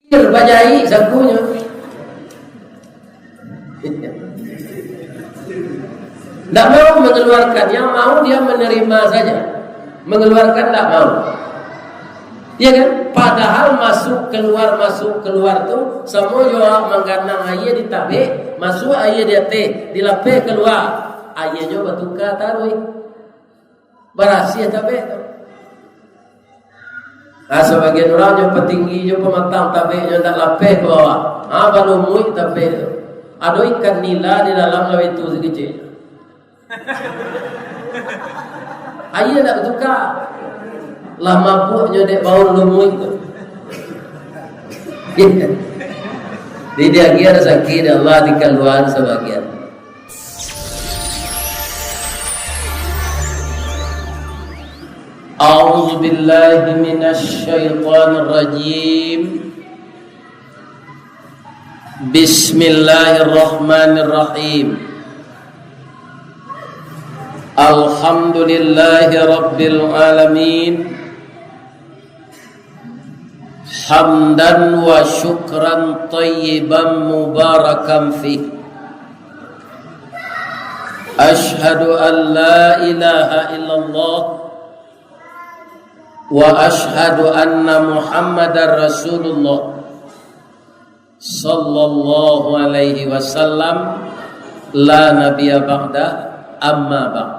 Bajai sakunya. Tidak mau mengeluarkan, yang mau dia menerima saja. Mengeluarkan tidak mau. Ya kan? Padahal masuk keluar tuh semua juga mengganang ayah di tabe, masuk ayah dia teh, dilape keluar. Ayah juga batuka taruh. Berhasil tabe tu. Nah, sebagian orang yang petinggi, yang pematang tabe, yang tak lapeh ke bawah. Baru mui tabe tu. Ada ikan nila di dalam laut itu sekecil. Ayah tak bertukar. Lah mabuknya dek bau lumui tu. Di dia kira sakit Allah dikeluar sebagian. A'udzu billahi minasy syaithanir rajim. Bismillahirrahmanirrahim. Alhamdulillahi rabbil alamin. Hamdan wa syukran tayyiban mubarakan fih. Ashhadu an la ilaha illallah wa ashhadu anna Muhammadar Rasulullah sallallahu alaihi wasallam la nabiyya ba'da amma ba'd.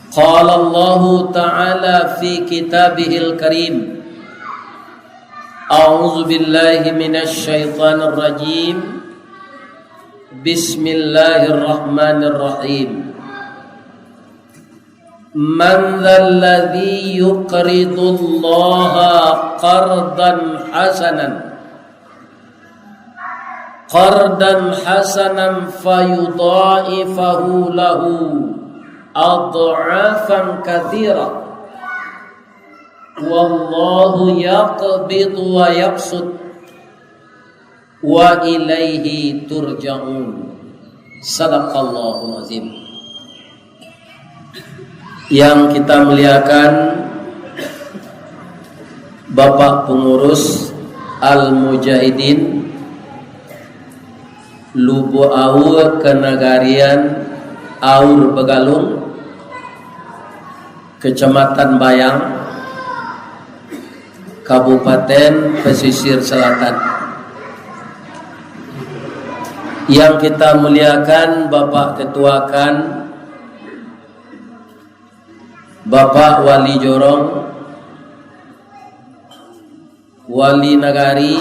Qala Allah ta'ala fi kitabihil karim. A'udzu billahi minasy syaithanir rajim. Bismillahirrahmanirrahim. Man dzalladzi yuqridullaha qardan hasanan fayudha'ifahu lahu ad'afan katsira. Wallahu yaqbidu wa yabsut wa ilaihi turja'un. Sadaqallahul azim. Yang kita muliakan Bapak Pengurus Al-Mujahidin Lubu Aur Kenagarian Aur Begalung, Kecamatan Bayang, Kabupaten Pesisir Selatan. Yang kita muliakan Bapak Ketuakan Bapak Wali Jorong, Wali Nagari,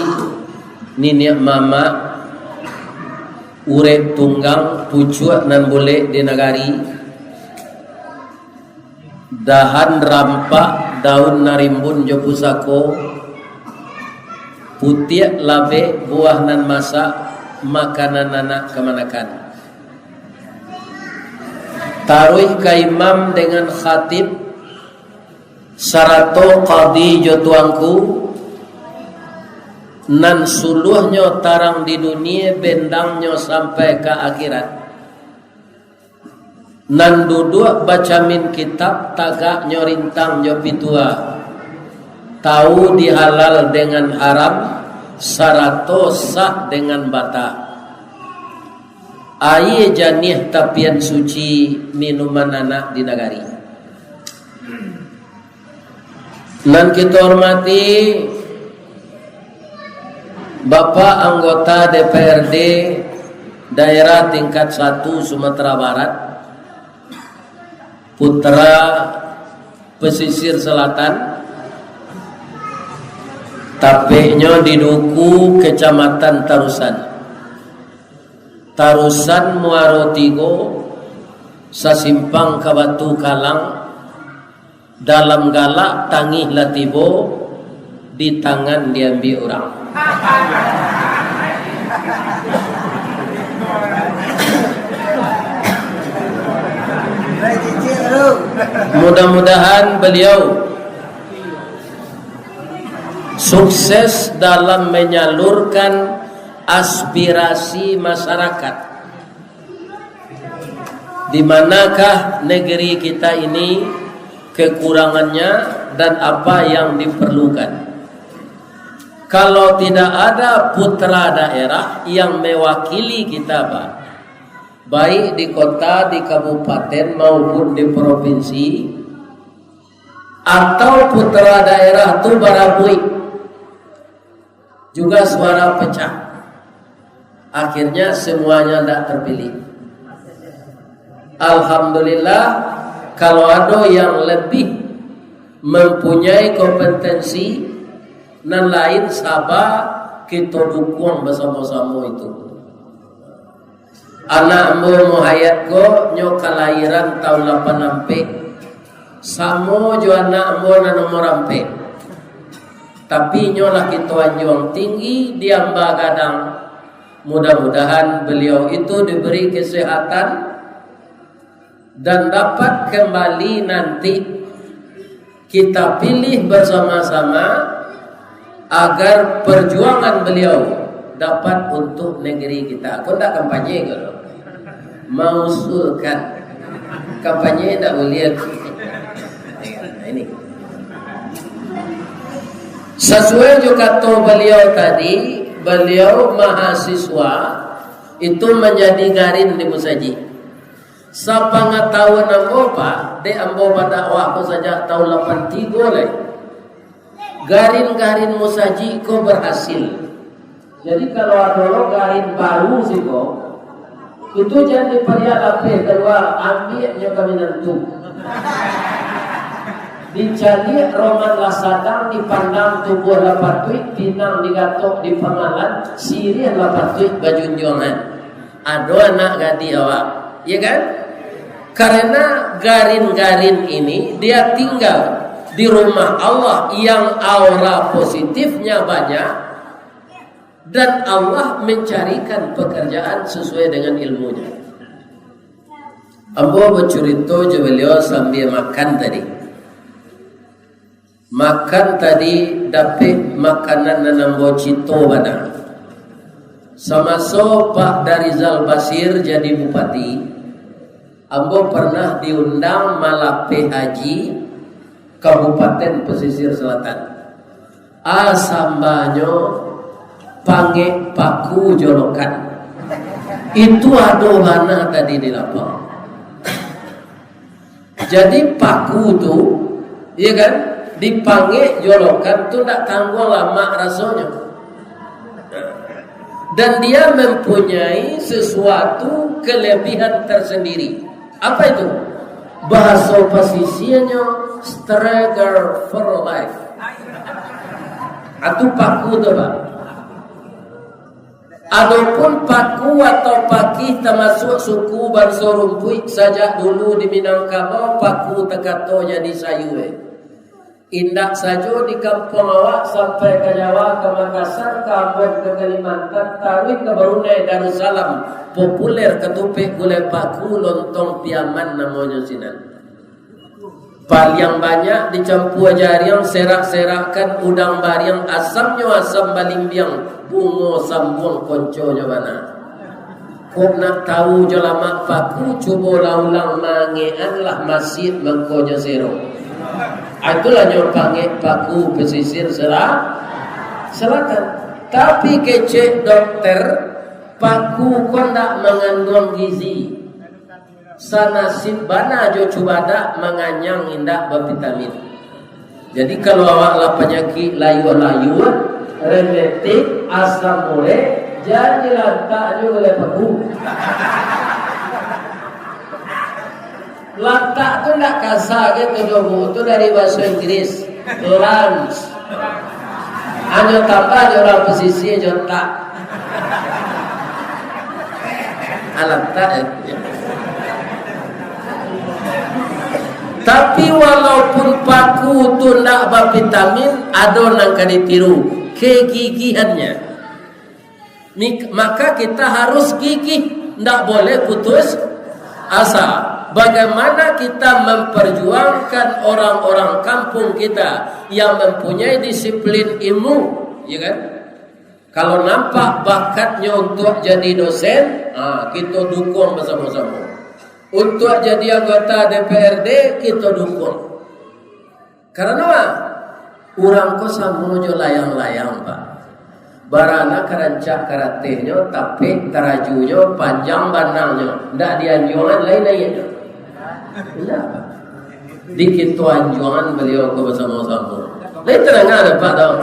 Niniak Mama, Urep Tunggang, Pucuak nan boleh di Nagari, Dahan Rampak, Daun Narimbun Jopusako, Putiak Labe, Buah nan masak, Makanan anak kemanakan. Taruh ke imam dengan khatib sarato qadi jotuangku nan suluhnya tarang di dunia bendangnya sampai ke akhirat. Nan duduk bacamin kitab tagak nyorintang nyopitua tahu dihalal dengan haram sarato sah dengan bata. Air janih tapian suci minuman anak di nagari. Nan kita hormati Bapak anggota DPRD daerah tingkat 1 Sumatera Barat, putra pesisir selatan, tapenya di Duku Kecamatan Tarusan Muaro Tigo, sasimpang Kabatu Kalang, dalam galak tangih latibo, di tangan diambil orang. Mudah-mudahan beliau sukses dalam menyalurkan aspirasi masyarakat. Di manakah negeri kita ini kekurangannya dan apa yang diperlukan. Kalau tidak ada putra daerah yang mewakili kita, Pak, baik di kota, di kabupaten maupun di provinsi, atau putra daerah itu barabui, juga suara pecah, akhirnya semuanya tidak terpilih. Alhamdulillah, kalau ada yang lebih mempunyai kompetensi dan lain sabar, kita dukung bersama-sama itu. Anak mu hayat ko nyo kelahiran tahun 86 samo jo anak mu na nomor ampe, tapi nyo lah kita anjuang tinggi dia bagadang. Mudah-mudahan beliau itu diberi kesehatan dan dapat kembali nanti kita pilih bersama-sama agar perjuangan beliau dapat untuk negeri kita. Aku tak kampanye kalau mengusulkan kampanye tak boleh. Nah, ini sesuai juga kata beliau tadi, beliau mahasiswa itu menjadi garin di Musaji. Sepengetahuan ambo Pak, de ambo pada waktu saja tahun 83 lah. Garin-garin Musaji ko berhasil. Jadi kalau ada garin baru sih kok, itu jadi periadape keluar ambilnya kami nentu. Dicari Roman Lasadang dipandang tubuh lapatuit, pinang digatok di pengalan, sirih lapatuit bajunjongan. Ada anak gadi awak, ya kan? Karena garin-garin ini dia tinggal di rumah Allah yang aura positifnya banyak, dan Allah mencarikan pekerjaan sesuai dengan ilmunya. Ambo bercerita je beliau sambil makan tadi. Makan tadi dapat makanan nanambo cito bana. Sama-sama Pak Darizal Basir jadi bupati, ambo pernah diundang malape haji Kabupaten Pesisir Selatan. Asambanyo pange paku jolokan. Itu adolana tadi di lapang. Jadi paku tu, ya kan, dipange jolokan tu tak tanggung lama rasanya. Dan dia mempunyai sesuatu kelebihan tersendiri. Apa itu? Bahasa pesisirnya struggle for life. Atau paku tu Pak. Adapun paku atau paki termasuk suku bangsa rumput saja dulu di Minangkabau, paku tekato jadi sayue. Indak saja di kampung awak sampai ke Jawa, ke Makassar, ke Ambon, ke Kalimantan, Taruih, ke Brunei, Darussalam, populer ketupik gulai paku lontong piaman namanya sinan. Paling banyak dicampur jariang, serak-serakan udang bariang, asamnya asam balimbiang, bungo sambung konconya mana. Kok nak tahu jalamak paku, cuba laulang mangean lah masjid mengkonya zero. Itulah nyopange paku pesisir selatan. Tapi kecek dokter, paku kok nak mengandung gizi. Sanasib bana jo cubada menganyang indak bervitamin. Jadi kalau awak lah penyakit layu-layu, rematik, asam urat, jadi lantak juga oleh paku. Lantak tu tak kasar gitu dong, itu dari bahasa Inggris, lunch. Hanya tambah orang pesisir jontak. Lantak ya. Tapi walaupun paku tu nak bervitamin, ada orang kena tiru kegigihannya. Maka kita harus gigih, tidak boleh putus asa. Bagaimana kita memperjuangkan orang-orang kampung kita yang mempunyai disiplin ilmu, ya kan? Kalau nampak bakatnya untuk jadi dosen, kita dukung bersama-sama. Untuk jadi anggota DPRD kita dukung. Karena apa? Orang ko sama jo layang-layang Pak. barana kerancak karatehnya tapi tarajunya panjang banangnya ndak dianjuran lain-lainnya. Enggak. Dikit tu anjuran beliau ke bersama-sama. Lain terang ada Pak tau.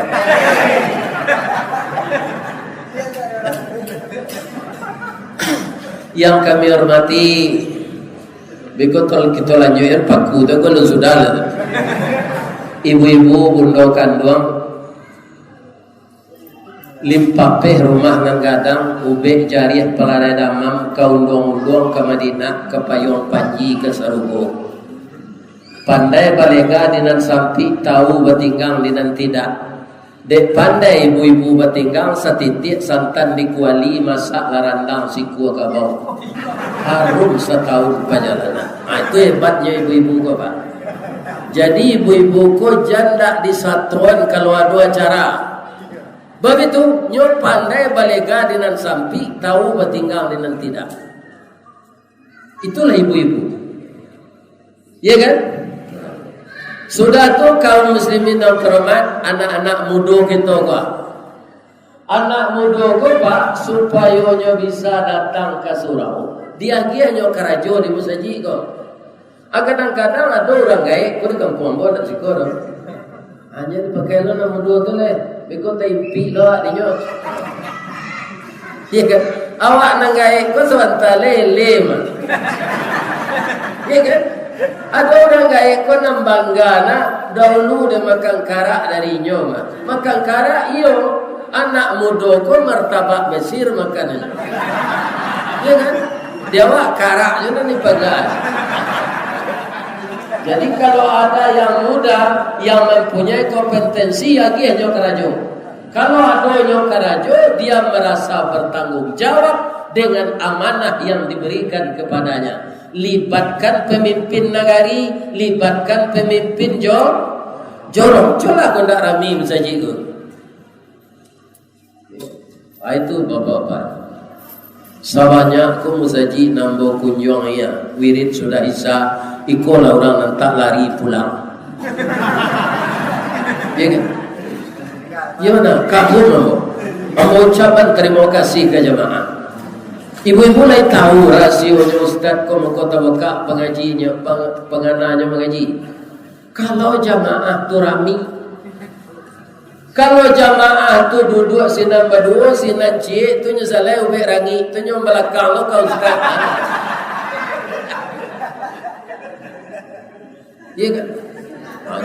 Yang kami hormati, berikut kalau kita lanjutkan paku tu kalau sudah lah. Ibu-ibu bunda kandung limpapeh rumah nang gadang ubek jariah pelalai damam kaundong-undong ke Madinah ke payung panji ke Sarugo pandai balega dinan sampi tahu batinggang dinan tidak dek pandai ibu-ibu batinggang setitik santan dikuali masak larandang sikua kabau harum setahun perjalanan. Itu hebatnya ibu-ibu ko Pak. Jadi ibu-ibu ko janda di satuan kalau ada acara. Begitu nyo pandai balega dinan sampi tahu batinggal dinan tidak. Itulah ibu-ibu. Ya kan? Sudah tu kaum muslimin dan terhormat anak-anak muda kita ko. Anak muda ko Pak supaya nyo bisa datang ke surau. Dia nyo karajo di musaji ko. Kadang-kadang ada orang gaib ko di kampung bo nak siko do. Hanya dipakai lo nama muda tu leh. Beko tempi lo adinyo. Iya kan? Awak nang gaib ko sebentar lele mah. Iya kan? Ada orang gaib ko nang banggana dahulu dia makan karak dari nyo mah. Makan karak iyo anak muda ko martabak Mesir makanannya. Iya kan? Dia wak karak juga ni pagar. Jadi kalau ada yang muda yang mempunyai kompetensi lagi yang karajo. Kalau ada yang karajo dia merasa bertanggung jawab dengan amanah yang diberikan kepadanya. Libatkan pemimpin nagari, libatkan pemimpin jorong. Coba kau tak rami saja itu. Itu bapak-bapak. Sabanya aku musaji nambo kunjung ya. Wirid sudah isa, ikolah orang nantak lari pulang. Ya kan? Gimana? Kamu mau ucapan terima kasih ke jemaah. Ibu-ibu lain tahu rasionya Ustaz kau kota Mekah pengajinya, pengananya mengaji. Kalau jemaah tu rami, kalau jamaah tu duduk sinan berdua, sinan cik, tu nyesalai ubek rangi, tu nyom belakang lo kau Ustaz. Ya kan?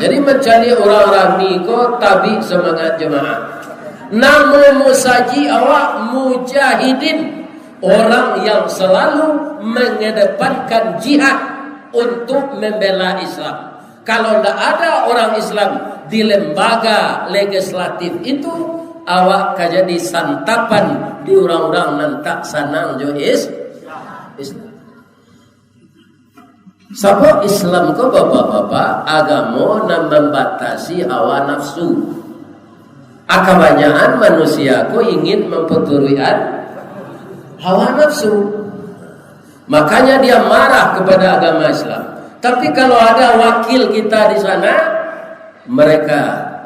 Jadi mencari orang rami ko tabi semangat jemaah. Nama musaji awak mujahidin, orang yang selalu mengedepankan jihad untuk membela Islam. Kalau tidak ada orang Islam di lembaga legislatif itu, awak jadi santapan di orang-orang nantak sanang jo Islam. Sebab Islam ko bapak-bapak agama nan membatasi hawa nafsu. Kebanyakan manusia ko ingin memperturuian hawa nafsu. Makanya dia marah kepada agama Islam. Tapi kalau ada wakil kita di sana, mereka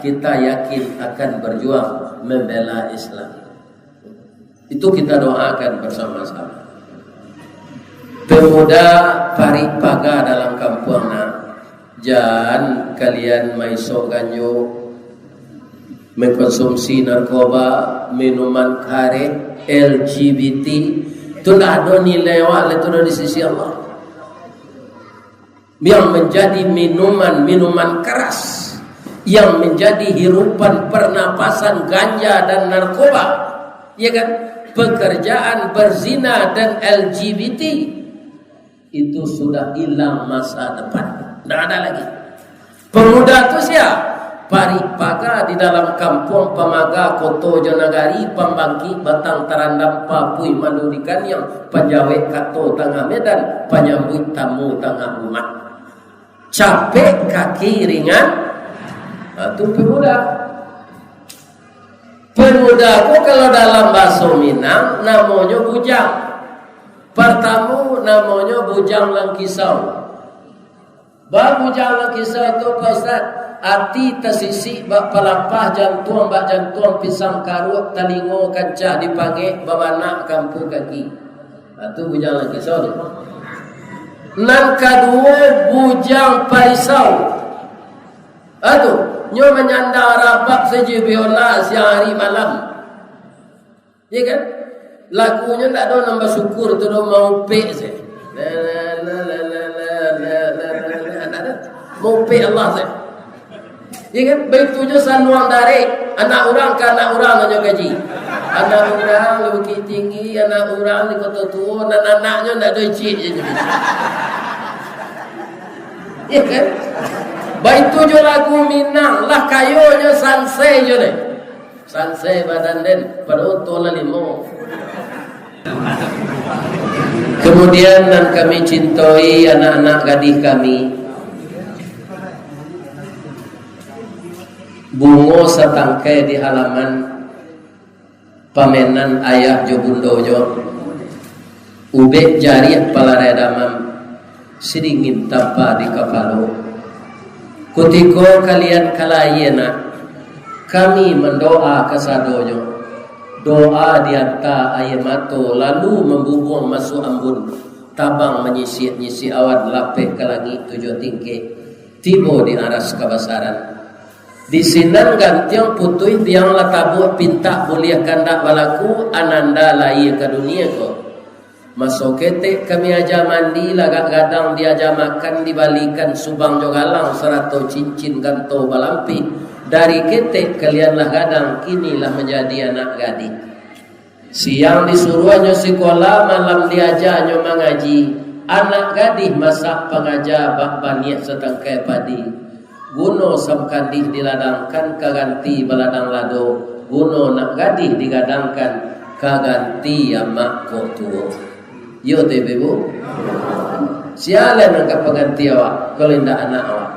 kita yakin akan berjuang membela Islam. Itu kita doakan bersama-sama. Pemuda Paripaga dalam kampungnya, jangan kalian maiso ganyo, mengkonsumsi narkoba, minuman kare, LGBT, itu tidak ada nilai wala itu di sisi Allah. Yang menjadi minuman keras, yang menjadi hirupan pernapasan ganja dan narkoba, ya kan? Pekerjaan berzina dan LGBT itu sudah hilang masa depan, tidak ada lagi. Pemuda itu siapa? Paripaga di dalam kampung Pamaga Koto Jonagari Pembangki Batang Tarandam Papui Mandudikan yang penjawet kato tengah Medan penyambut tamu tengah rumah. Capek kaki ringan, itu pemuda. Pemuda itu kalau dalam bahasa Minang namanya bujang. Pertama namanya bujang langkisau. Bujang langkisau itu Pak Ustaz, ati tasisi bak palapah jantung pisang karut talingo kancah dipanggil babana kampung kaki. Itu bujang lagi sorry. Nan kedua bujang paisau. Aduh, nyo menyandang rapat saja biola siang hari malam. Ya kan? Lagunya tak ada nambah syukur tu dah mau pek saya. Mau pek Allah saya. Ya kan? Baik tujuh sanuang dari anak orang ke anak orang hanya gaji. Anak orang lebih tinggi, anak orang di kota tua, anak-anaknya tak ada cik je. Ya kan? Baik tujuh lagu Minang lah kayunya sansai je deh. Sansai badan den perut tola limo. Kemudian dan kami cintai anak-anak gadis kami. Bungo setangkai di halaman pamenan ayah jo bundo jo. Ubek jari palaredamam sedingin tanpa di kapalo. Kutiko kalian kalayena kami mendoa kesadojo. Doa dianta ayamato lalu membubung masuk ambun. Tabang menyisik-nyisik awan lapeh ke langit tujuh tinggi. Tibo di aras kebesaran. Di sinan gantiang putui tiang latabu pinta boleh kandak balaku ananda lai ke dunia ko. Masuk ketek kami aja mandi lagak gadang diaja makan dibalikan subang jogalang serato cincin ganto balampi. Dari ketek kalianlah gadang kinilah menjadi anak gadis. Siang disuruhnya sekolah malam diajarnya mengaji. Anak gadis masak pengajar bak baniak setangkai padi. Guno samkandih diladangkan kaganti baladang lado. Guno nak gadih digadangkan kaganti amak kotuo. Yo tebe bu. Sialan angkat pengganti awak kalau indah anak awak.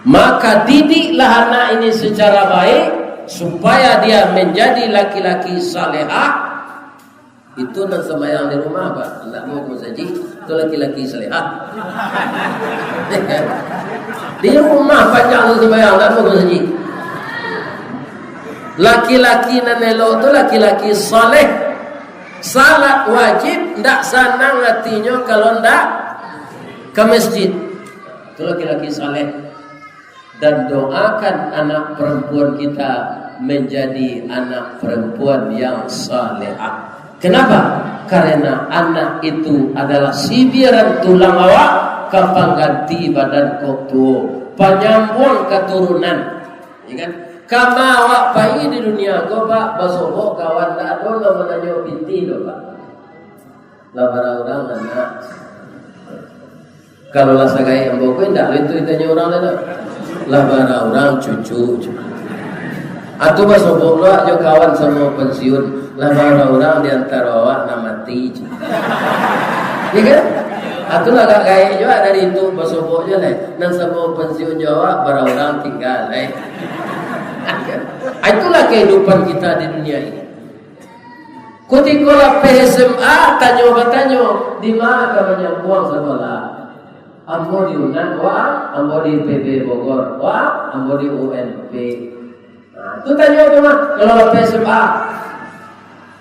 Maka didiklah anak ini secara baik supaya dia menjadi laki-laki salehah. Itu nak sembahyang di rumah apa? Tak mau kau saji. Itu laki-laki salehah. Di rumah panjang tu sembahyang, tak mau kau saji. Laki-laki nanelo tu laki-laki saleh. Salat wajib, tak senang hatinya kalau tak ke masjid. Itu laki-laki saleh. Dan doakan anak perempuan kita menjadi anak perempuan yang salehah. Kenapa? Karena anak itu adalah sibiran tulang awak kapang ganti badan kau tua, penyambung keturunan. Ya kan? Kama awak pai di dunia kau pak basobo kawan tak ada lo menanyo binti lo pak. Lah orang anak. Kalau lah sagai ambo kau tidak itu tanya orang lain. Lah orang cucu. Atau basobo lo aja kawan sama pensiun. Lah orang di antara awak nak mati. Ya kan? Atau agak gaya juga dari itu basobo je lah. Nang sama pensiun Jawa orang tinggal. Itulah kehidupan kita di dunia ini. Ketika lah PSMA tanya di mana kamu buang sekolah? Ambo di Unan, wah, ambo di PB Bogor, wah, ambo di UNP. Nah, itu tanya apa mah? Kalau PSMA,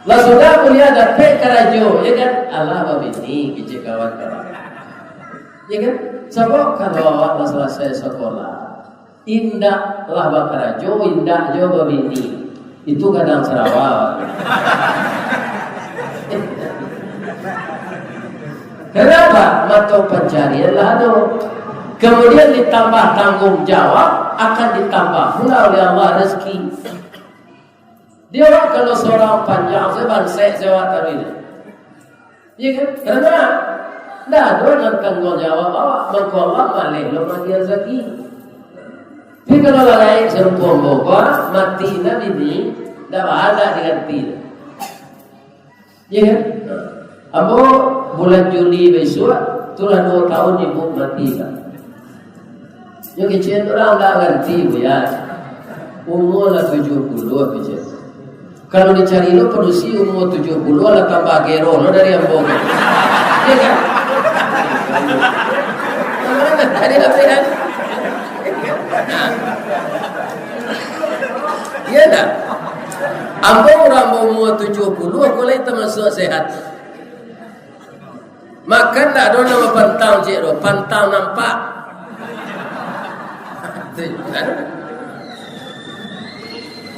lah sudah kuliah dapat kerajo, ya kan? Allah babini kecil kawan-kawan, ya kan? Sebab kalau awak selesai sekolah. Indah lah bakarajo, indah jo babini. Itu kadang Sarawak. Kenapa? Mata pencarian lah ada. Kemudian ditambah tanggung jawab, akan ditambah pula oleh Allah rezeki. Dia orang kalau seorang panjang saya sewa taruh ini. Ya kan? Karena dah ada tanggung jawab awak, maka Allah malih lo mati rezeki. Tapi kalau lain serempong bawa mati nabi ini dah ada diganti. Ya kan? Abo bulan Juli besok itulah 2 tahun ibu mati kan. Yang kecil orang dah ganti ya. Umur lah 70 kecil. Kalau dicari lo produksi umur 70 lah tambah gero lo dari Ambo. Ya kan? Tadi apa ya? tak? Ambo orang umur 70, aku lagi termasuk sehat. Makan tak ada nama pantang cik tu, pantang nampak.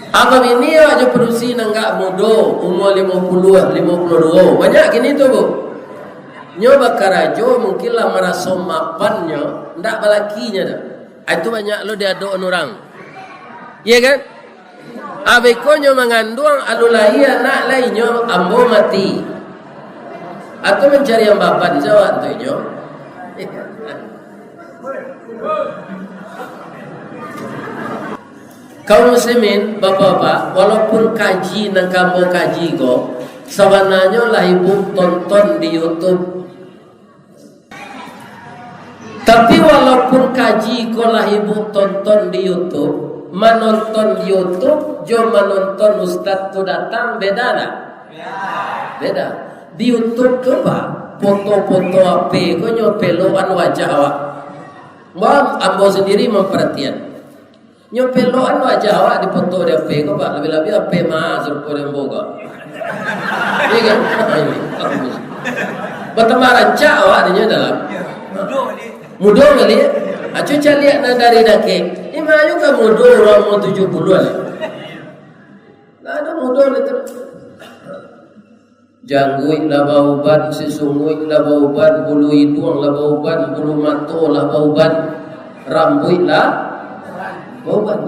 Abang ini aja produksi nanggak muda, umur 50, 52. Banyak gini tu bu. Nyo bakarajo mungkinlah merasa mapannya, ndak balakinya dah. Itu banyak lo dia ada orang. Iya kan? Abeko nyo mengandung alulahi anak lainnya ambo mati. Atau mencari yang bapak di Jawa tu nyo. Kaum muslimin, bapak-bapak, walaupun kaji nang kamu kaji ko, sebenarnya lah ibu tonton di YouTube. Tapi walaupun kaji ko lah ibu tonton di YouTube, menonton di YouTube, jom menonton ustaz tu datang beda tak? Beda. Di YouTube tu pak, foto-foto apa ko nyopeloan wajah awak. Mam ambo sendiri memperhatikan. Nyopeloan wajah awak di foto dia apa ko pak, lebih-lebih apa mah serupa dia boga. Iya kan? Ini. Pertama rancak awak dia dalam. Mudah kali ya. Acu lihat na dari dake. Ini mayu ka mudah orang mau 70 lah. Nah ada mudah itu. Jangguik lah bauban, sesungguh lah bauban, bulu hidung lah bauban, bulu mata lah bauban, rambut lah bauban.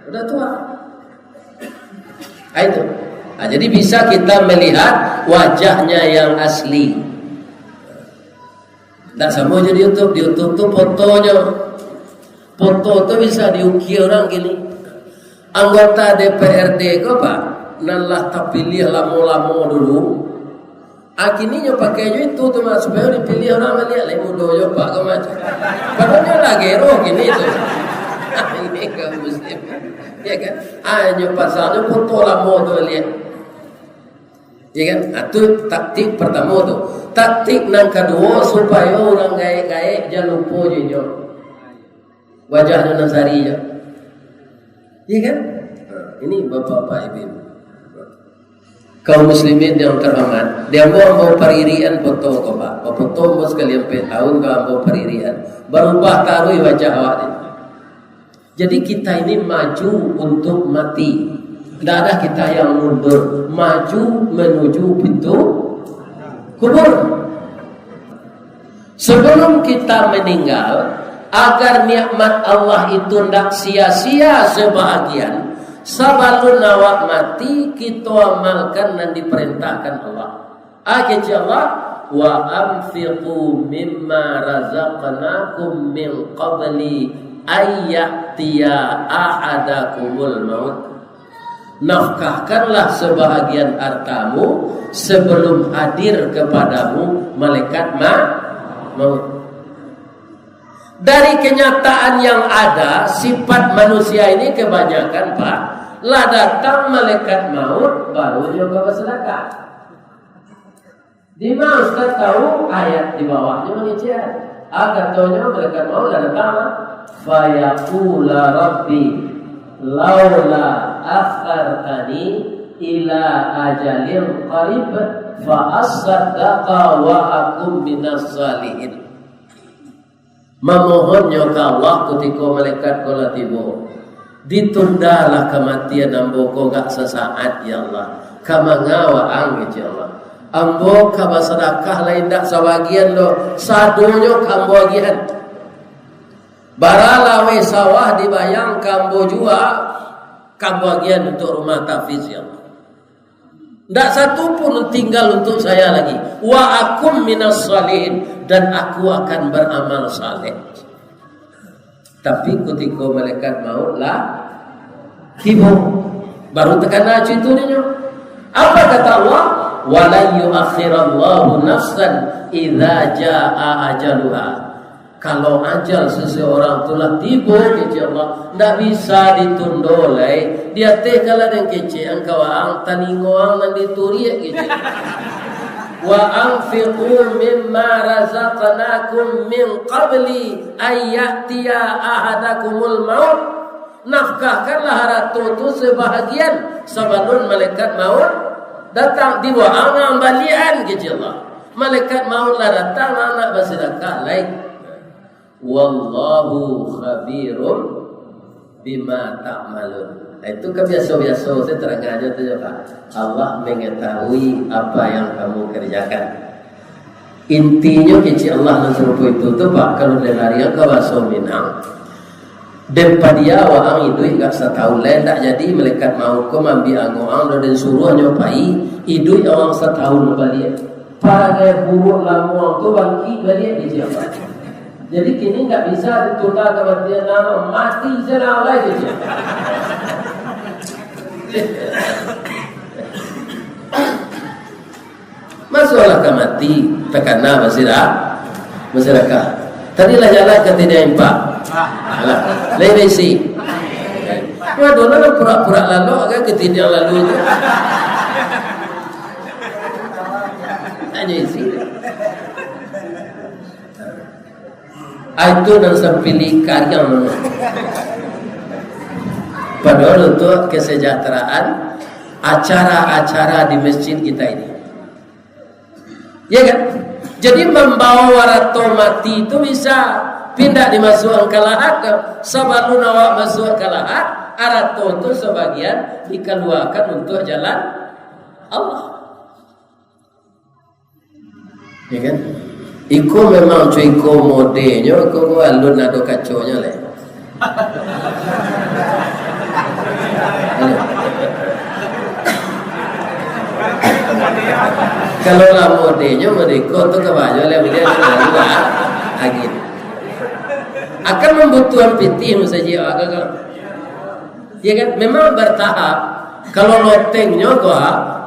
Udah tua. Itu. Nah, jadi bisa kita melihat wajahnya yang asli. Tak sama je di YouTube tu fotonya. Foto tu bisa diukir orang gini. Anggota DPRD ke pak? Nalah terpilih lama-lama dulu. Akhirnya pakai je itu tu mas supaya dipilih orang melihat lagi muda je pak ke macam. Padahal lagi roh gini tu. Ini kan muslim. Ya kan? Hanya pasalnya foto lama tu lihat. Ya kan? Itu taktik pertama tu. Taktik yang kedua supaya orang gaek-gaek jangan lupa je wajahnya Nazari je. Ya kan? Ini bapak-bapak ibu. Kaum muslimin yang terhormat, dia mau peririan foto ko pak. Foto mau sekalian tahun kau mau peririan. Berubah taruh wajah awak ni. Jadi kita ini maju untuk mati. Tidak ada kita yang mundur, maju menuju pintu kubur. Sebelum kita meninggal, agar nikmat Allah itu tidak sia-sia sebahagian, sebelum awak mati kita amalkan dan diperintahkan Allah. Akhirnya Allah wa anfiqu mimma razaqnakum min qabli ayyatiya ahadakumul maut. Nafkahkanlah sebahagian hartamu sebelum hadir kepadamu malaikat maut. Dari kenyataan yang ada, sifat manusia ini kebanyakan pak, lah datang malaikat maut baru juga bersedekah. Di mana Ustaz tahu ayat di bawahnya mengicir. Katanya malaikat maut lah datang. Fayaqula rabbi laula akhartani ila ajalin qarib fa asaddaqa wa akum minas salihin. Memohonnya ke Allah ketika malaikat kala tiba. Ditundalah kematian ambo ko gak sesaat ya Allah. Kamangawa ang ya Allah. Ambo ka sedekah lain dak sabagian do. Sadonyo kambo bagian. Baralawe sawah dibayang kambo jua kambagian untuk rumah tahfiz ya Allah. Tak satu pun tinggal untuk saya lagi. Wa akum minas salihin, dan aku akan beramal saleh. Tapi ketika malaikat maut lah tiba, baru tekan aja itu dia. Apa kata Allah? Wala yuakhirallahu nafsan idza jaa ajaluha. Kalau ajal seseorang telah tiba kece Allah, tidak bisa ditunda lagi. Dia teh kalau yang kece engkau ang taningoang nan dituriak kece. Wa anfiqu mimma razaqnakum min qabli ayyatiya ahadakumul maut. nafkahkanlah harta itu sebahagian sebelum malaikat maut datang di wa'angan balian gitu Allah. Malaikat mautlah datang anak bersedekah lain. Wallahu khabirun bima ta'malun. Itu kan biasa-biasa saya terangkan aja tu Pak. Allah mengetahui apa yang kamu kerjakan. Intinya kecil Allah dan serupa itu tu Pak. Kalau dia lari ke bahasa Minang, daripada dia orang itu tak setahun lain tak jadi malaikat mau ke ambil angoang dan suruh nyopai hidup orang setahun balik. Para gaya buruk lamuang tu bangkit balik di siapa? Jadi kini tak bisa ditunda kematian nama mati senang lagi dia. Masalah kemati tekana masyarakat. Tadilah jalan ke tidak impak. Alah, lain isi. Waduh, nak pura-pura lalu agak ketidak lalu itu. Hanya isi. Itu dan sepilih karya mana. Padahal untuk kesejahteraan acara-acara di masjid kita ini. Ya kan? Jadi membawa warato mati itu bisa pindah dimasukkan ke lahat. Sebelum awak masuk ke lahat, arato itu sebagian dikeluarkan untuk jalan Allah. Ya kan? Iko memang cuiko modenya, iko alun ada kaconya lah. Kalau lah modenya mereka tu kebanyakan lah dia juga agin. Akan membutuhkan pitih saja agak. Ya kan? Memang bertahap. Kalau lotengnya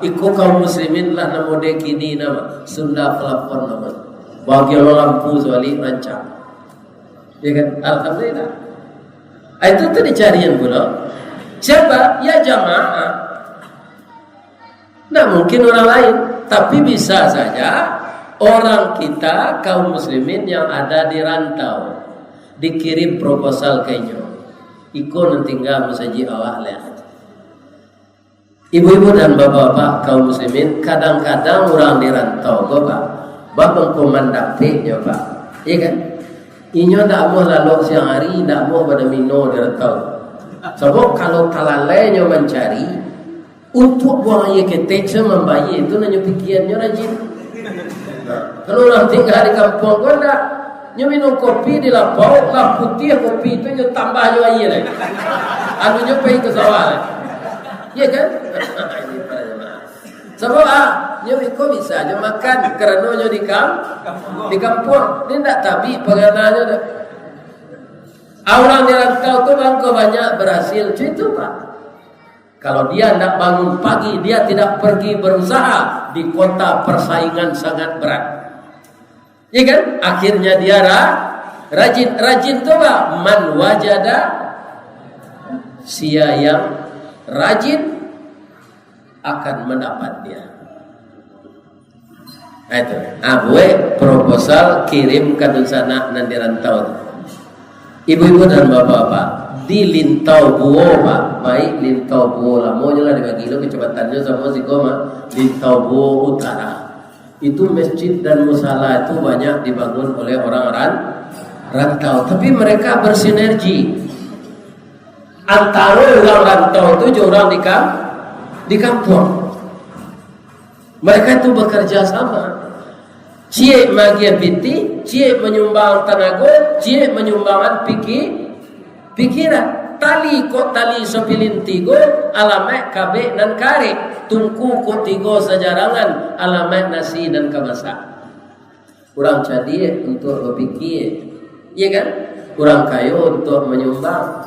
ikut kaum muslimin lah nama mode kini nama Sunda pelapor nama. Bagi orang lampu soali rancang. Ya kan? Alhamdulillah. Itu tu dicarian pula. Siapa? Ya jamaah. Nah mungkin orang lain, tapi bisa saja orang kita kaum muslimin yang ada di rantau dikirim proposal kayaknya. Iko nanti tinggal mensaji awak lihat. Ibu-ibu dan bapak-bapak kaum muslimin kadang-kadang orang di rantau, bapak. Bapak komandan nya Pak, iya kan? Inyo tak mau lalu siang hari, tak mau pada mino dia tahu. Sebab kalau talalainya mencari untuk buang air ketek membayi itu nanya pikirannya rajin. Kalau orang tinggal di kampung kau nak nyo minum kopi di lapau, lah putih kopi itu nyo tambah nyo air lagi. Anunya pergi ke sawah, iya kan? Sebab nyo iko bisa nyo makan kerana nyo di kampung. Ini tak tabi pengananya dah. Orang di rantau tu bangko banyak berhasil itu Pak. Kalau dia nak bangun pagi, dia tidak pergi berusaha di kota persaingan sangat berat. Ya kan? Akhirnya dia rajin tu Pak. Man wajada sia yang rajin akan mendapat dia. Itu. Boleh proposal kirim ke sana nanti rantau. Ibu-ibu dan bapak-bapak di Lintau Buo Pak, baik Lintau Buo lamonya lah dibagi lo kecepatannya sama si Goma Lintau Buo Utara. Itu masjid dan musala itu banyak dibangun oleh orang rantau, tapi mereka bersinergi. Antara orang rantau itu orang di kampung. Mereka itu bekerja sama. Cie magia piti, cie menyumbang tenaga, cie menyumbangkan pikiran. Tali sopilin tigo, alamat kabe dan kare. Tungku ko tigo sejarangan, alamat nasi dan kemasak. Kurang jadi untuk berpikir, iya kan? Kurang kayu untuk menyumbang.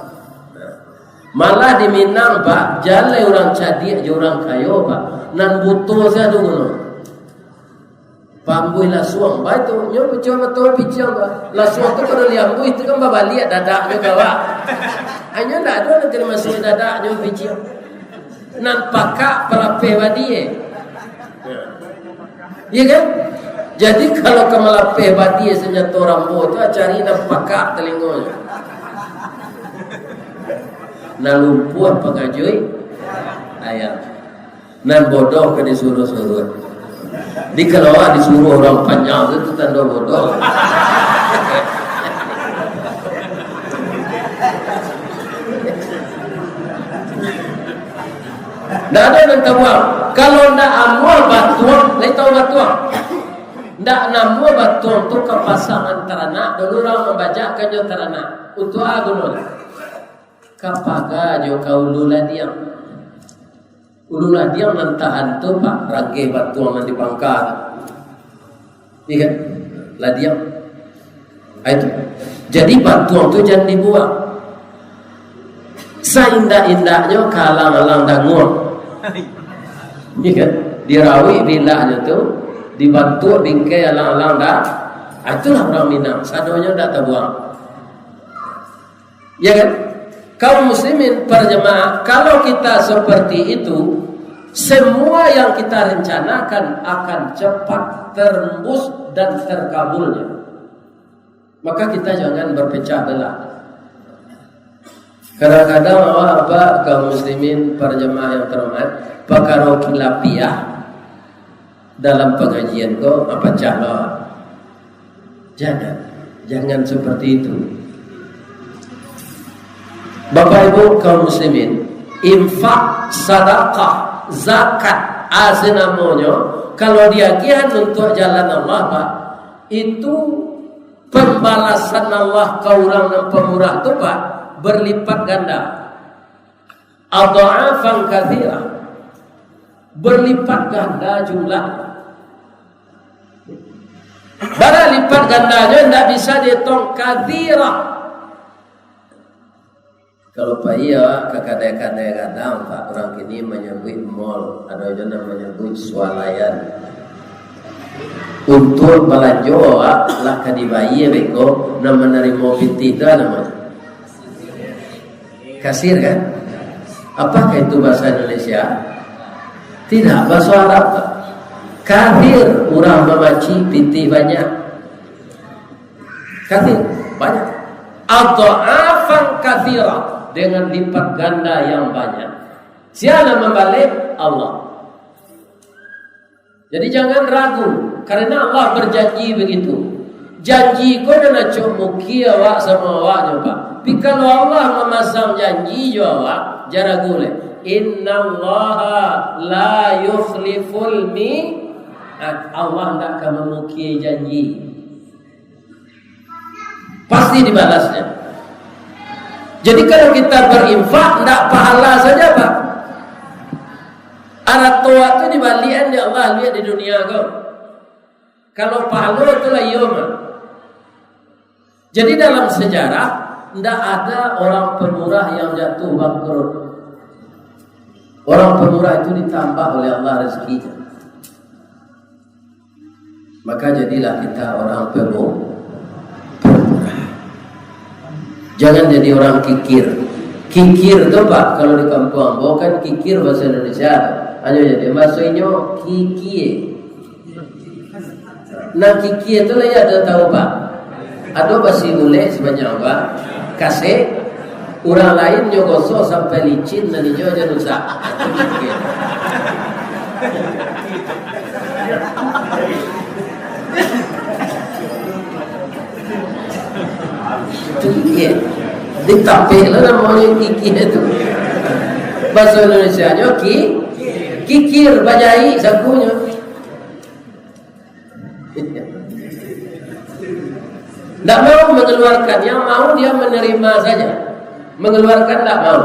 Malah di Minang Pak, jalan orang cadik je orang kayo Pak. Nan butuh saya dulu. Pambui lasuang, baik tu, nyo pecah betul picang Pak. Lasuang tu kalau liambui itu kan babaliat dadaknya Pak. Hanya tak ada nanti masuk dadaknya picang. Nan pakak pelapeh badie. Iya kan? Jadi kalau ke melapeh badie senjata rambo tu cari nan pakak telingonya. na lumpuh pengajui ayam, nan bodoh ke disuruh-suruh, dikeluar disuruh orang panjang itu tanda bodoh. Nggak ada yang tahu. Kalau ndak amual batuang, lain tahu batuang. Ndak namu batuang tu ke pasangan terana. Dulu orang membacakannya terana. Untuk agunul. Kapaga jo kau lula diam. Lula diam nantahan tu pak rage batuang nanti pangkat. Iya kan? Lah diam. Itu. Jadi batuang tu jangan dibuang. Seindah-indahnya kalang-alang dangun. Ini kan dirawi bilahnya tu dibantu bingkai alang-alang dah. Itulah orang Minang. Sadonya dah terbuang. Ya kan? Kaum muslimin berjemaah, kalau kita seperti itu, semua yang kita rencanakan akan cepat terembus dan terkabulnya. Maka kita jangan berpecah belah. Kadang-kadang apa kaum muslimin para jemaah yang terhormat perkara khilafiyah dalam pengajian kau apa cahlah. Jangan seperti itu. Bapak Ibu kaum muslimin, infak, sedekah, zakat, namanya kalau diagihan untuk jalan Allah Pak, itu pembalasan Allah ke orang yang pemurah itu Pak berlipat ganda. Adha'afan katsira. Berlipat ganda jumlah. Bara lipat gandanya tidak bisa dihitung katsira. Kalau Pak iya kadang-kadang Pak orang kini menyebut mall, ada juga menyebut swalayan. Untuk belanja lah kadibayi beko nak menerima binti itu namanya. Kasir kan? Apakah itu bahasa Indonesia? Tidak, bahasa Arab. Kafir, orang memaci binti banyak. Kafir, banyak. Adha'afan katsira, dengan lipat ganda yang banyak. Siapa membalik? Allah. Jadi jangan ragu, karena Allah berjanji begitu. Janji kau nak cumuki awak sama awaknya Pak. Tapi kalau Allah memasang janji jawab, jangan ragu leh. Inna Allah la yukhliful mi'ad. Allah tidak akan memuki janji. Pasti dibalasnya. Jadi kalau kita berinfak, tidak pahala saja Pak. Arat tua itu dibalikan ya Allah lihat di dunia kau. Kalau pahala itulah yoma. Jadi dalam sejarah tidak ada orang pemurah yang jatuh bangkrut. Orang pemurah itu ditambah oleh Allah rezekinya. Maka jadilah kita orang pemurah. Jangan jadi orang kikir. Kikir itu Pak, kalau di kampung bukan kikir bahasa Indonesia. Hanya jadi bahasanya kikir. Nah kikir itu lah ya ada tahu Pak. Ada basi boleh sebanyak apa? Kasih orang lain nyogosok sampai licin dan hijau aja rusak. Itu kikir. Ditapik lah namanya kikir itu. Bahasa Indonesia-nya kikir bajai sakunya. Tidak mau mengeluarkan, yang mau dia menerima saja. Mengeluarkan tidak mau.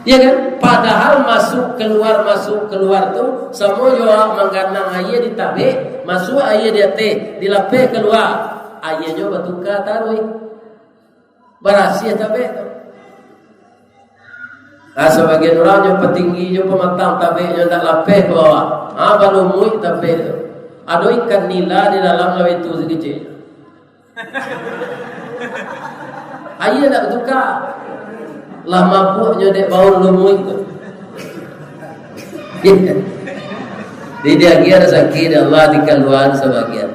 Ya kan? Padahal masuk keluar tu semua juga mengganang ayah ditabik, masuk ayah dia teh, dilapih keluar. Ayah juga bertukar taruh. Berhasil tabik tu. Sebagian orang yang petinggi juga pematang tabiknya tak lapih ke bawah. Baru muik tabik tu. Ada ikan nila di dalam laut itu sekecil. Ayah tak bertukar. Lah mabuknya dek bau lumui tu. Di dia ada sakit Allah dikeluarkan sebagian.